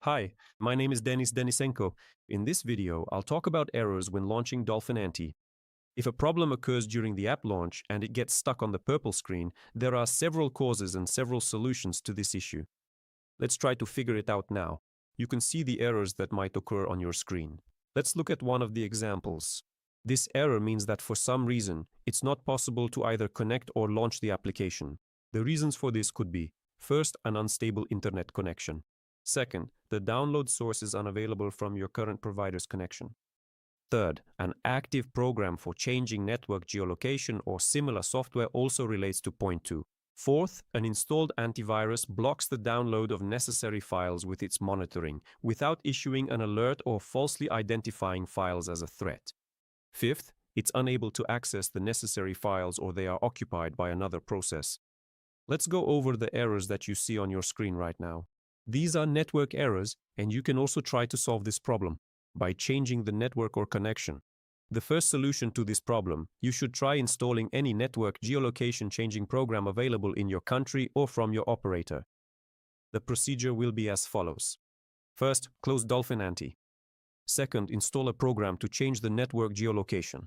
Hi, my name is Denis Denisenko. In this video, I'll talk about errors when launching Dolphin Anty. If a problem occurs during the app launch and it gets stuck on the purple screen, there are several causes and several solutions to this issue. Let's try to figure it out now. You can see the errors that might occur on your screen. Let's look at one of the examples. This error means that for some reason, it's not possible to either connect or launch the application. The reasons for this could be, first, an unstable internet connection. Second, the download source is unavailable from your current provider's connection. Third, an active program for changing network geolocation or similar software also relates to point 2. Fourth, an installed antivirus blocks the download of necessary files with its monitoring, without issuing an alert or falsely identifying files as a threat. Fifth, it's unable to access the necessary files or they are occupied by another process. Let's go over the errors that you see on your screen right now. These are network errors, and you can also try to solve this problem by changing the network or connection. The first solution to this problem, you should try installing any network geolocation changing program available in your country or from your operator. The procedure will be as follows. First, close Dolphin Anty. Second, install a program to change the network geolocation.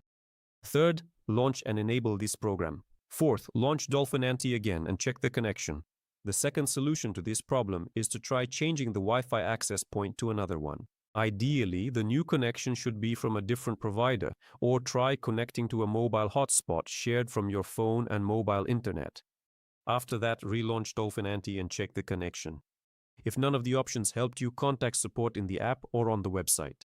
Third, launch and enable this program. Fourth, launch Dolphin Anty again and check the connection. The second solution to this problem is to try changing the Wi-Fi access point to another one. Ideally, the new connection should be from a different provider, or try connecting to a mobile hotspot shared from your phone and mobile internet. After that, relaunch Dolphin Anty and check the connection. If none of the options helped you, contact support in the app or on the website.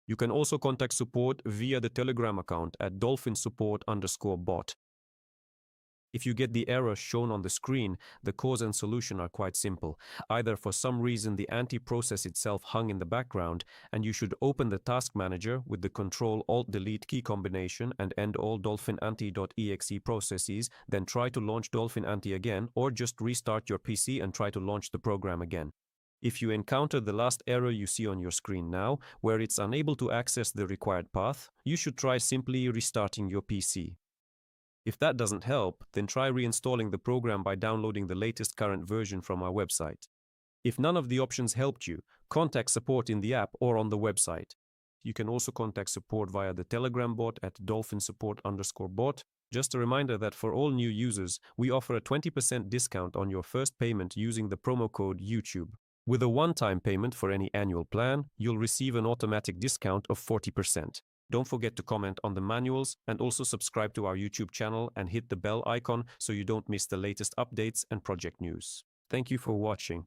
You can also contact support via the Telegram account at dolphinsupport_bot. If you get the error shown on the screen, the cause and solution are quite simple. Either for some reason the Anty process itself hung in the background, and you should open the task manager with the Ctrl-Alt-Delete key combination and end all Dolphin Anty.exe processes, then try to launch Dolphin Anty again, or just restart your PC and try to launch the program again. If you encounter the last error you see on your screen now, where it's unable to access the required path, you should try simply restarting your PC. If that doesn't help, then try reinstalling the program by downloading the latest current version from our website. If none of the options helped you, contact support in the app or on the website. You can also contact support via the Telegram bot at dolphinsupport_bot. Just a reminder that for all new users, we offer a 20% discount on your first payment using the promo code YouTube. With a one-time payment for any annual plan, you'll receive an automatic discount of 40%. Don't forget to comment on the manuals and also subscribe to our YouTube channel and hit the bell icon so you don't miss the latest updates and project news. Thank you for watching.